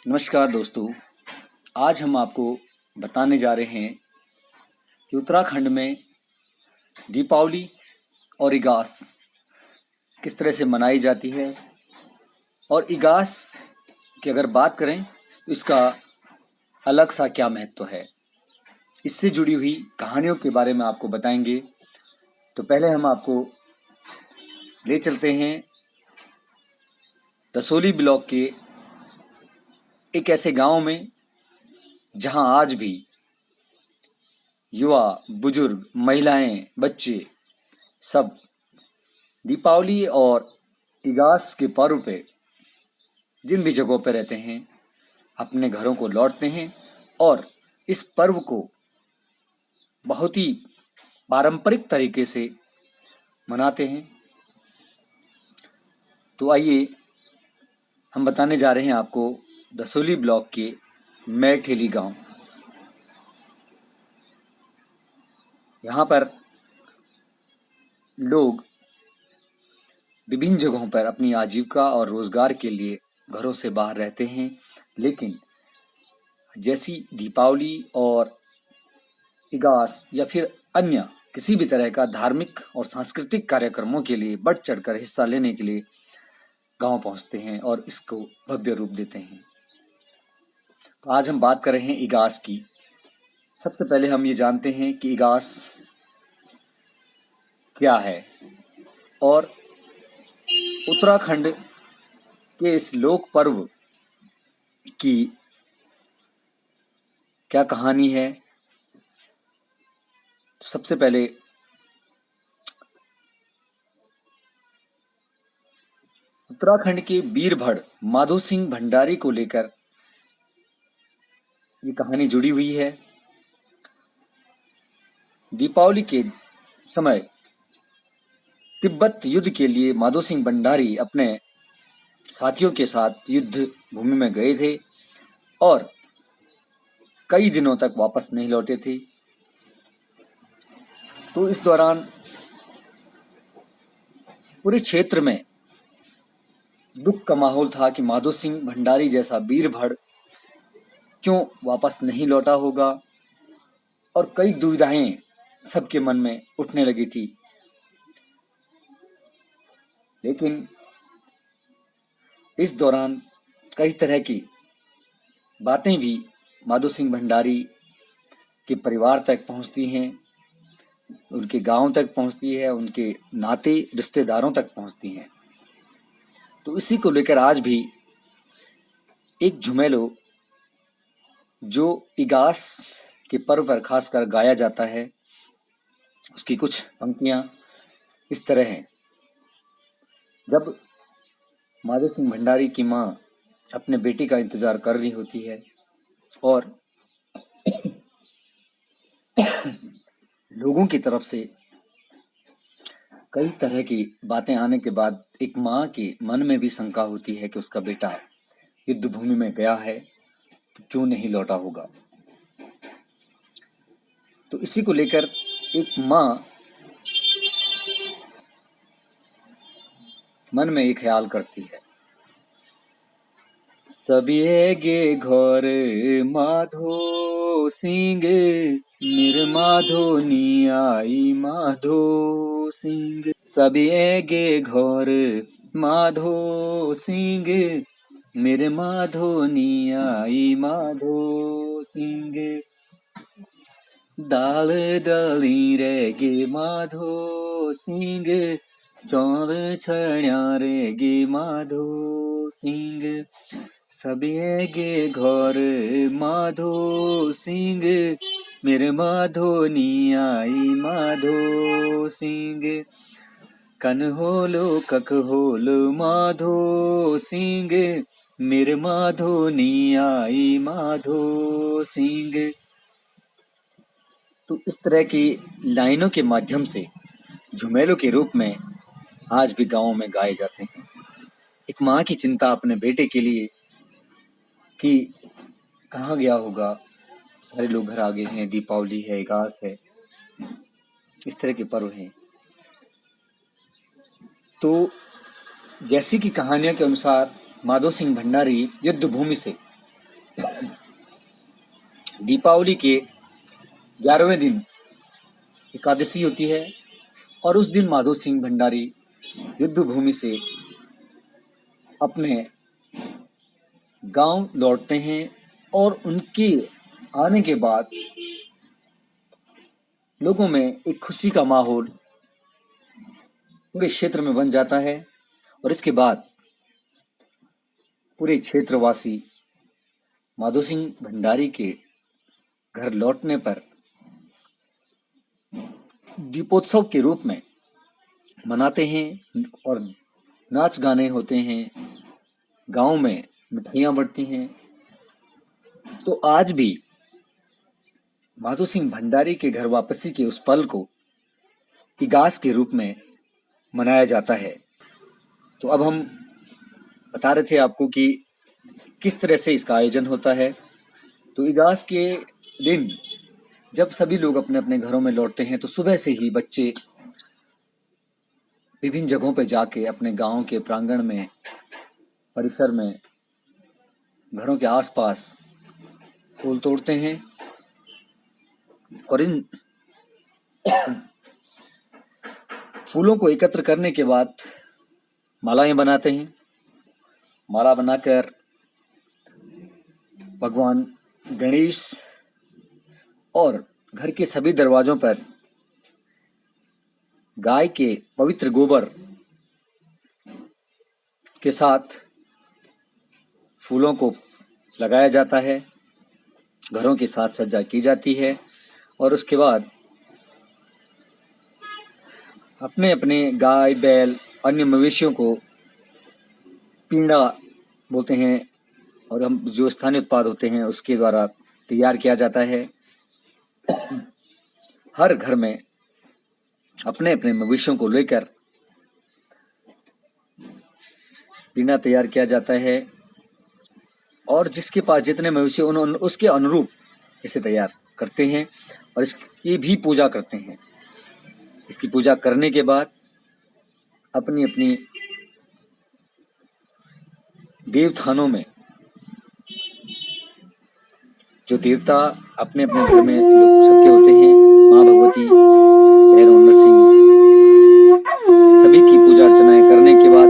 नमस्कार दोस्तों। आज हम आपको बताने जा रहे हैं कि उत्तराखंड में दीपावली और इगास किस तरह से मनाई जाती है। और इगास की अगर बात करें तो इसका अलग सा क्या महत्व है, इससे जुड़ी हुई कहानियों के बारे में आपको बताएंगे। तो पहले हम आपको ले चलते हैं दसोली ब्लॉक के एक ऐसे गांव में जहां आज भी युवा, बुजुर्ग, महिलाएं, बच्चे सब दीपावली और इगास के पर्व पे जिन भी जगहों पे रहते हैं अपने घरों को लौटते हैं और इस पर्व को बहुत ही पारंपरिक तरीके से मनाते हैं। तो आइए हम बताने जा रहे हैं आपको दसोली ब्लॉक के मैठेली गांव। यहाँ पर लोग विभिन्न जगहों पर अपनी आजीविका और रोजगार के लिए घरों से बाहर रहते हैं, लेकिन जैसी दीपावली और इगास या फिर अन्य किसी भी तरह का धार्मिक और सांस्कृतिक कार्यक्रमों के लिए बढ़ चढ़कर हिस्सा लेने के लिए गांव पहुंचते हैं और इसको भव्य रूप देते हैं। तो आज हम बात कर रहे हैं इगास की। सबसे पहले हम ये जानते हैं कि इगास क्या है और उत्तराखंड के इस लोक पर्व की क्या कहानी है। सबसे पहले उत्तराखंड के बीरभड़ माधो सिंह भंडारी को लेकर ये कहानी जुड़ी हुई है। दीपावली के समय तिब्बत युद्ध के लिए माधो सिंह भंडारी अपने साथियों के साथ युद्ध भूमि में गए थे और कई दिनों तक वापस नहीं लौटे थे। तो इस दौरान पूरे क्षेत्र में दुख का माहौल था कि माधो सिंह भंडारी जैसा बीरभड़ क्यों वापस नहीं लौटा होगा, और कई दुविधाएं सबके मन में उठने लगी थी। लेकिन इस दौरान कई तरह की बातें भी माधो सिंह भंडारी के परिवार तक पहुंचती हैं, उनके गांव तक पहुंचती है, उनके नाते रिश्तेदारों तक पहुंचती हैं। तो इसी को लेकर आज भी एक झुमेलो जो इगास के पर्व पर खासकर गाया जाता है, उसकी कुछ पंक्तियां इस तरह हैं। जब माधो सिंह भंडारी की माँ अपने बेटे का इंतजार कर रही होती है और लोगों की तरफ से कई तरह की बातें आने के बाद एक माँ के मन में भी शंका होती है कि उसका बेटा युद्ध भूमि में गया है तो क्यों नहीं लौटा होगा। तो इसी को लेकर एक माँ मन में एक ख्याल करती है, सबिएगे घर माधो सिंह मेरे माधो नियाई माधो सिंह, सबिएगे घर माधो सिंह मेरे माधो नियाई माधो सिंह, दाल दली रेगे माधो सिंह चौल छण्या रेगे माधो सिंह, सबिएगे घर माधो सिंह मेरे माधो नियाई माधो सिंह, कन होलो कक होलो माधो सिंह मेरे माधो नियाई माधो सिंह। तो इस तरह की लाइनों के माध्यम से झुमेलों के रूप में आज भी गाँवों में गाए जाते हैं। एक माँ की चिंता अपने बेटे के लिए कि कहाँ गया होगा, सारे लोग घर आ गए हैं, दीपावली है, इगास है, इस तरह के पर्व हैं। तो जैसी कि कहानियों के अनुसार माधो सिंह भंडारी युद्ध भूमि से दीपावली के 11वें दिन एकादशी होती है और उस दिन माधो सिंह भंडारी युद्ध भूमि से अपने गांव लौटते हैं और उनके आने के बाद लोगों में एक खुशी का माहौल पूरे क्षेत्र में बन जाता है। और इसके बाद पूरे क्षेत्रवासी माधो सिंह भंडारी के घर लौटने पर दीपोत्सव के रूप में मनाते हैं और नाच गाने होते हैं, गांव में मिठाइयाँ बढ़ती हैं। तो आज भी माधो सिंह भंडारी के घर वापसी के उस पल को इगास के रूप में मनाया जाता है। तो अब हम बता रहे थे आपको कि किस तरह से इसका आयोजन होता है। तो इगास के दिन जब सभी लोग अपने अपने घरों में लौटते हैं तो सुबह से ही बच्चे विभिन्न जगहों पर जाके अपने गांव के प्रांगण में, परिसर में, घरों के आसपास फूल तोड़ते हैं और इन फूलों को एकत्र करने के बाद मालाएं बनाते हैं। माला बनाकर भगवान गणेश और घर के सभी दरवाजों पर गाय के पवित्र गोबर के साथ फूलों को लगाया जाता है, घरों के साथ सज्जा की जाती है और उसके बाद अपने अपने गाय, बैल, अन्य मवेशियों को पीड़ा बोलते हैं और हम जो स्थानीय उत्पाद होते हैं उसके द्वारा तैयार किया जाता है। हर घर में अपने अपने मवेशियों को लेकर पीना तैयार किया जाता है और जिसके पास जितने मवेशी उन्होंने उसके अनुरूप इसे तैयार करते हैं और इसकी भी पूजा करते हैं। इसकी पूजा करने के बाद अपनी अपनी देवथानों में जो देवता अपने अपने घर में लोग सबके होते हैं, माँ भगवती, भैरव नरसिंह, सभी की पूजा अर्चनाएं करने के बाद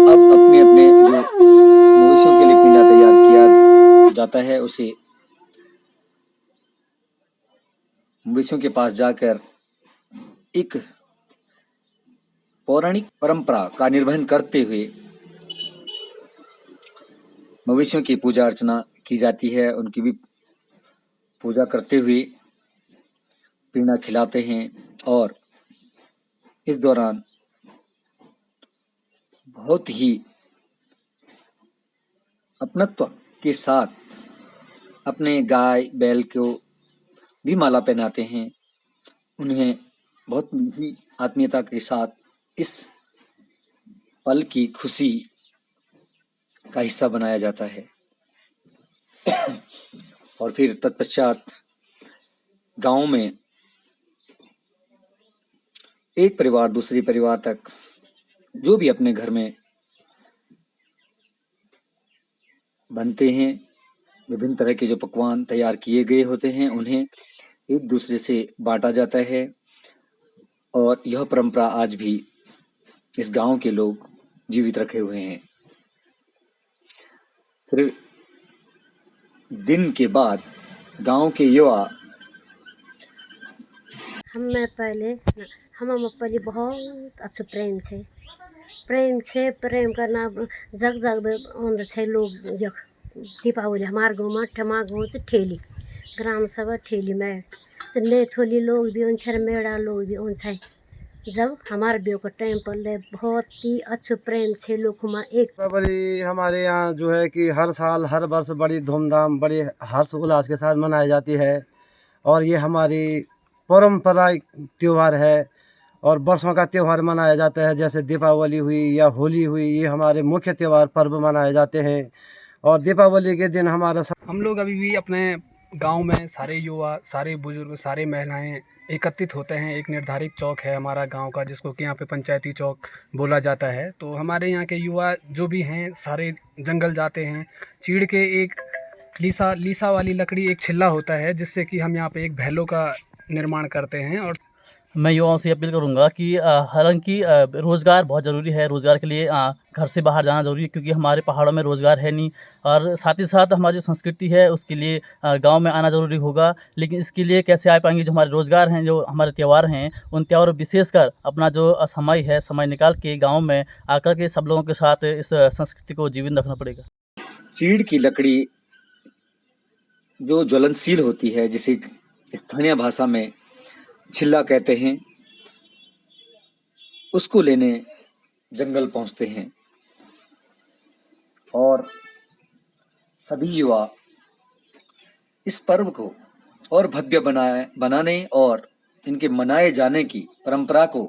अब अपने अपने जो मवेशियों के लिए पिंडा तैयार किया जाता है उसे मवेशियों के पास जाकर एक पौराणिक परंपरा का निर्वहन करते हुए मवेशियों की पूजा अर्चना की जाती है। उनकी भी पूजा करते हुए पीना खिलाते हैं और इस दौरान बहुत ही अपनत्व के साथ अपने गाय, बैल को भी माला पहनाते हैं। उन्हें बहुत ही आत्मीयता के साथ इस पल की खुशी का हिस्सा बनाया जाता है और फिर तत्पश्चात गांव में एक परिवार दूसरी परिवार तक जो भी अपने घर में बनते हैं, विभिन्न तरह के जो पकवान तैयार किए गए होते हैं उन्हें एक दूसरे से बांटा जाता है और यह परंपरा आज भी इस गांव के लोग जीवित रखे हुए हैं। फिर दिन के बाद गांव के युवा हमें पहले पहले बहुत अच्छा प्रेम करना जग जग आंद छे लोग यख दीपावली हमारे गाँव में ठमा गाँव से ठेली ग्राम सभा ठेली में तो नेथोली लोग भी उन मेड़ा लोग भी उन छे जब हमारे ब्यो का टाइम पर ले बहुत ही अच्छा प्रेम छे लोग हुआ एक दीपावली हमारे यहाँ जो है कि हर साल हर वर्ष बड़ी धूमधाम बड़ी हर्ष उल्लास के साथ मनाई जाती है और ये हमारी पारंपरिक त्यौहार है और वर्षों का त्यौहार मनाया जाता है। जैसे दीपावली हुई या होली हुई, ये हमारे मुख्य त्यौहार पर्व मनाए जाते हैं और दीपावली के दिन हम लोग अभी भी अपने गांव में सारे युवा, सारे बुजुर्ग, सारे महिलाएं एकत्रित होते हैं। एक निर्धारित चौक है हमारा गांव का जिसको कि यहाँ पे पंचायती चौक बोला जाता है। तो हमारे यहाँ के युवा जो भी हैं सारे जंगल जाते हैं, चीड़ के एक लीसा लीसा वाली लकड़ी एक छिल्ला होता है जिससे कि हम यहाँ पे एक भैलों का निर्माण करते हैं। और मैं युवाओं से अपील करूंगा कि हालांकि रोज़गार बहुत ज़रूरी है। रोज़गार के लिए घर से बाहर जाना ज़रूरी है, क्योंकि हमारे पहाड़ों में रोज़गार है नहीं। और साथ ही साथ हमारी जो संस्कृति है उसके लिए गांव में आना ज़रूरी होगा। लेकिन इसके लिए कैसे आ पाएंगे? जो हमारे रोज़गार हैं, जो हमारे त्यौहार हैं, उन त्योहारों विशेषकर अपना जो समय है, समय निकाल के गाँव में आकर के सब लोगों के साथ इस संस्कृति को जीवित रखना पड़ेगा। चीड़ की लकड़ी जो ज्वलनशील होती है, जिसे स्थानीय भाषा में छिल्ला कहते हैं, उसको लेने जंगल पहुंचते हैं और सभी युवा इस पर्व को और भव्य बनाने और इनके मनाए जाने की परंपरा को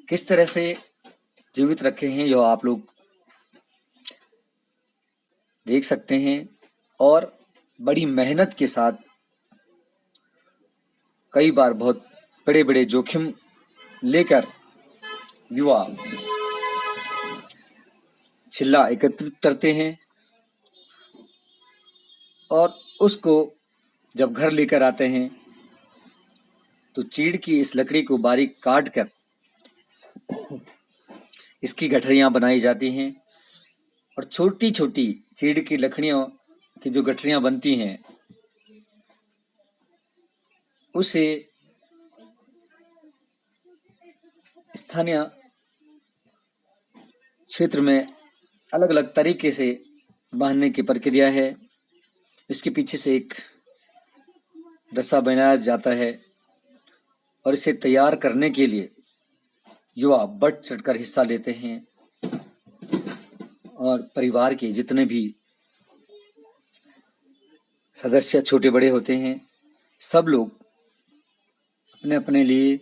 किस तरह से जीवित रखे हैं, यह आप लोग देख सकते हैं। और बड़ी मेहनत के साथ, कई बार बहुत बड़े बड़े जोखिम लेकर युवा छिल्ला एकत्रित करते हैं और उसको जब घर लेकर आते हैं तो चीड़ की इस लकड़ी को बारीक काट कर इसकी गठरियां बनाई जाती हैं। और छोटी छोटी चीड़ की लकड़ियों की जो गठरियां बनती हैं उसे स्थानीय क्षेत्र में अलग अलग तरीके से बांधने की प्रक्रिया है। इसके पीछे से एक रस्सा बनाया जाता है और इसे तैयार करने के लिए युवा बढ़ चढ़कर हिस्सा लेते हैं और परिवार के जितने भी सदस्य छोटे बड़े होते हैं, सब लोग अपने अपने लिए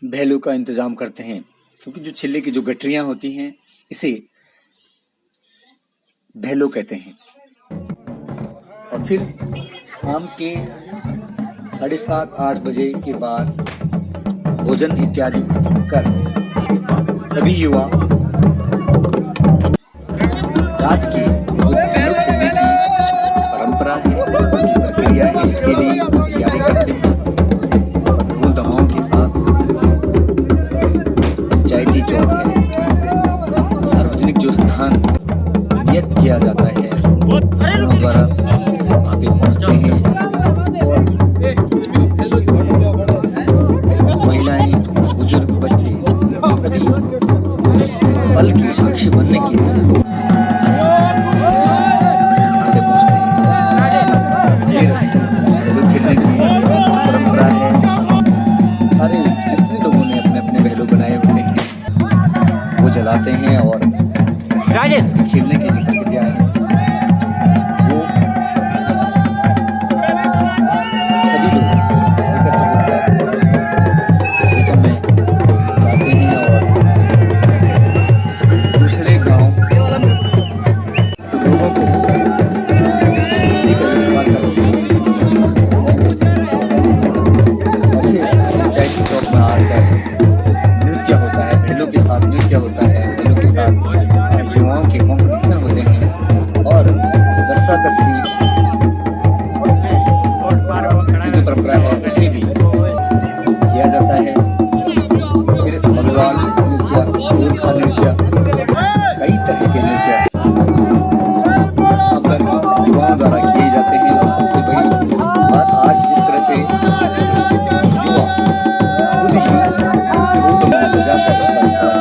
भैलों का इंतजाम करते हैं, क्योंकि जो छिल्ले की जो गठरियां होती हैं इसे भैलो कहते हैं। और फिर शाम के 7:30-8 बजे के बाद भोजन इत्यादि कर सभी युवा रात के जो भैलो खेलने की परंपरा है, उसकी प्रक्रिया है, इसके लिए तैयारी करते हैं और ढोल दमाओं के साथ पंचायती चौक है, सार्वजनिक जो स्थान नियत किया जाता है, लोगों द्वारा वहाँ पे पहुँचते हैं और महिलाएं, बुजुर्ग, बच्चे सभी इस पल की साक्षी बनने के लिए वहाँ पे पहुँचते हैं। फिर भैलो खेलने की परंपरा है। सारे जितने लोगों ने अपने अपने भैलो बनाए होते हैं वो जलाते हैं और इसके खेलने की जो प्रक्रिया है वो सभी लोग एकत्र होकर खेतों में जाते हैं और दूसरे गांव के लोगों को इसी का इस्तेमाल करते हैं। और फिर पंचायती चौक में आकर नृत्य होता है, भैलों के साथ नृत्य होता है, भैलों के साथ युवाओं के कॉम्पिटिशन होते हैं और रस्सा कस्सी की जो परंपरा है उसे भी किया जाता है। फिर बंगाल नृत्य, गोरखा नृत्य, कई तरह के नृत्य अब युवाओं द्वारा किए जाते हैं। और सबसे बड़ी बात, आज जिस तरह से युवा खुद ही ढोल दमाऊ बजाकर इस परंपरा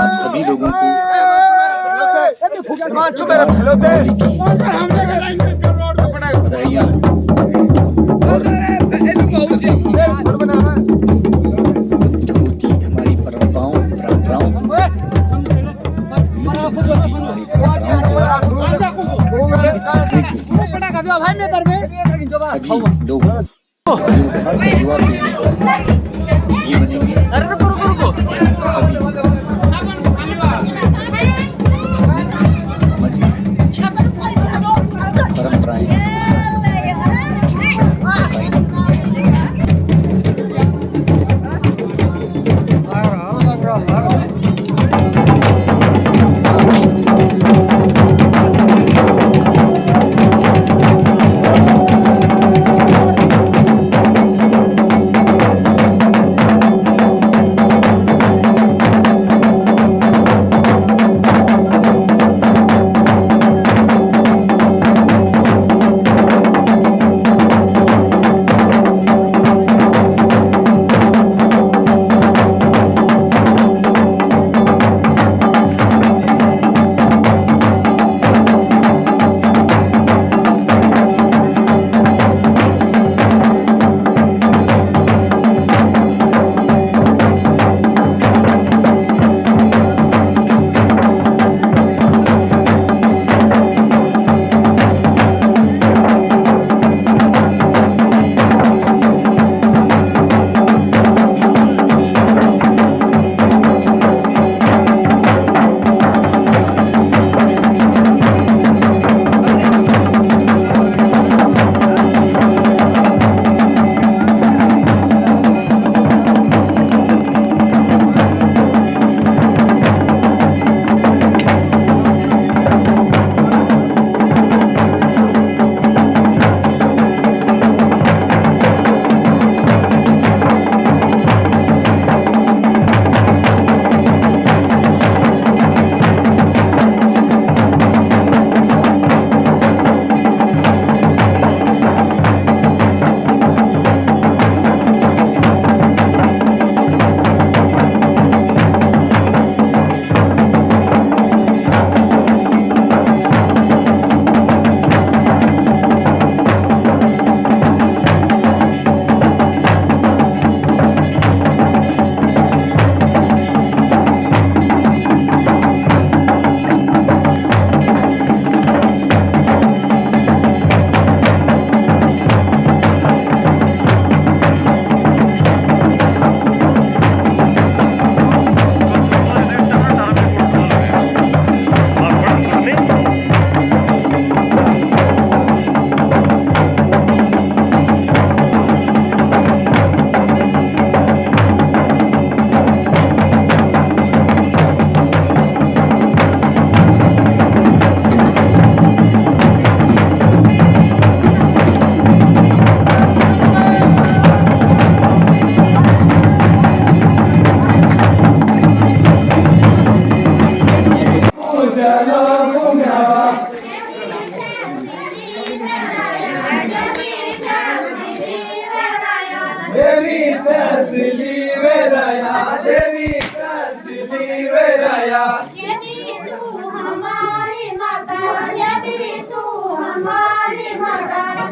आप सभी लोगों को बधाइयाँ जो कि हमारी परंपराओं सभी लोग जो खास युवा ये बनेंगे सामाजिक परंपराएं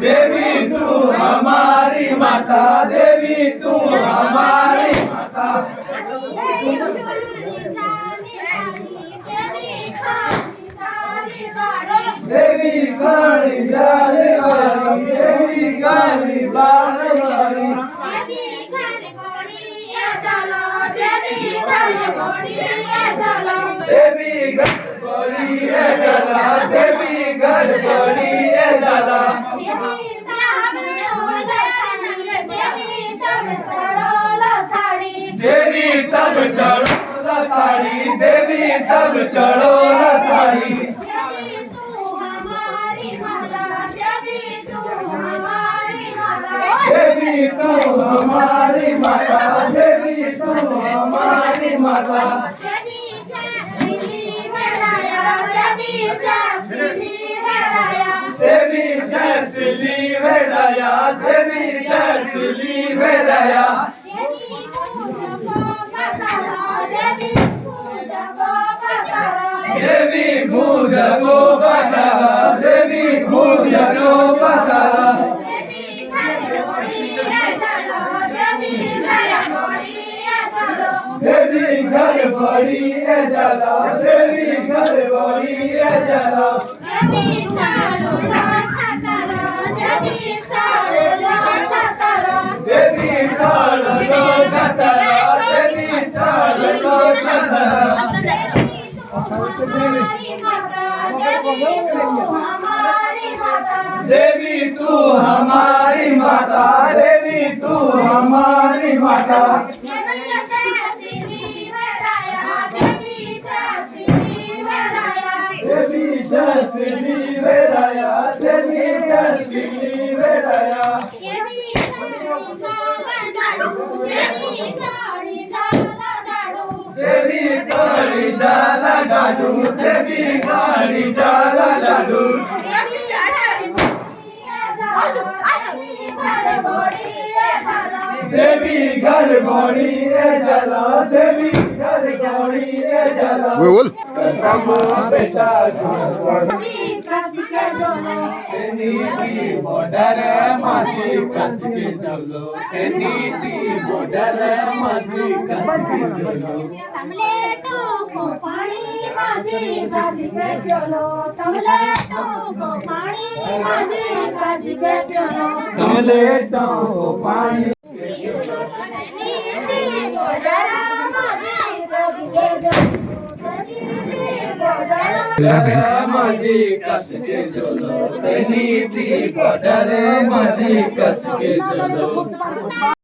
देवी तू हमारी माता, देवी तू हमारी माता। देवी काली जाने वाली, देवी काली बाने वाली, देवी काली बड़ी है चलो, देवी काली बड़ी है चलो, देवी घर बड़ी है चला, देवी घर बड़ी है चला। देवी तब चढ़ो ला साड़ी, देवी तब चढ़ो ला साड़ी। देवी तू हमारी माता, देवी तू हमारी माता, देवी तू हमारी माता, देवी तू हमारी माता। देवी जैसी मेराया, देवी जैसी मेराया, देवी जैसी मेराया, देवी जैसी मेराया। देवी पूजा को देवी पूजा को बचावा देवी पूजा को बचावा देवी घर बड़ी है जला देवी घर बड़ी है जला देवी चालो छतरा देवी चालो छतरा देवी चालो छतरा देवी चालो छतरा देवी तू हमारी माता देवी तू हमारी माता देवी जसनी वेराया देवी जसनी वेराया देवी काली जाला डाडू देवी काली जाला डाडू देवी घर बड़ी है जला देवी घर बड़ी है जला बोल बेटा नीति बॉर्डर माझी कस के चलो नीति बॉर्डर माझी कस के चलो पानी माझी कस के चलो तमलेटों को पानी माझी कस के चलो तमलेटों को पानी माझी कस के चलो नीति बॉर्डर माझी कस के चलो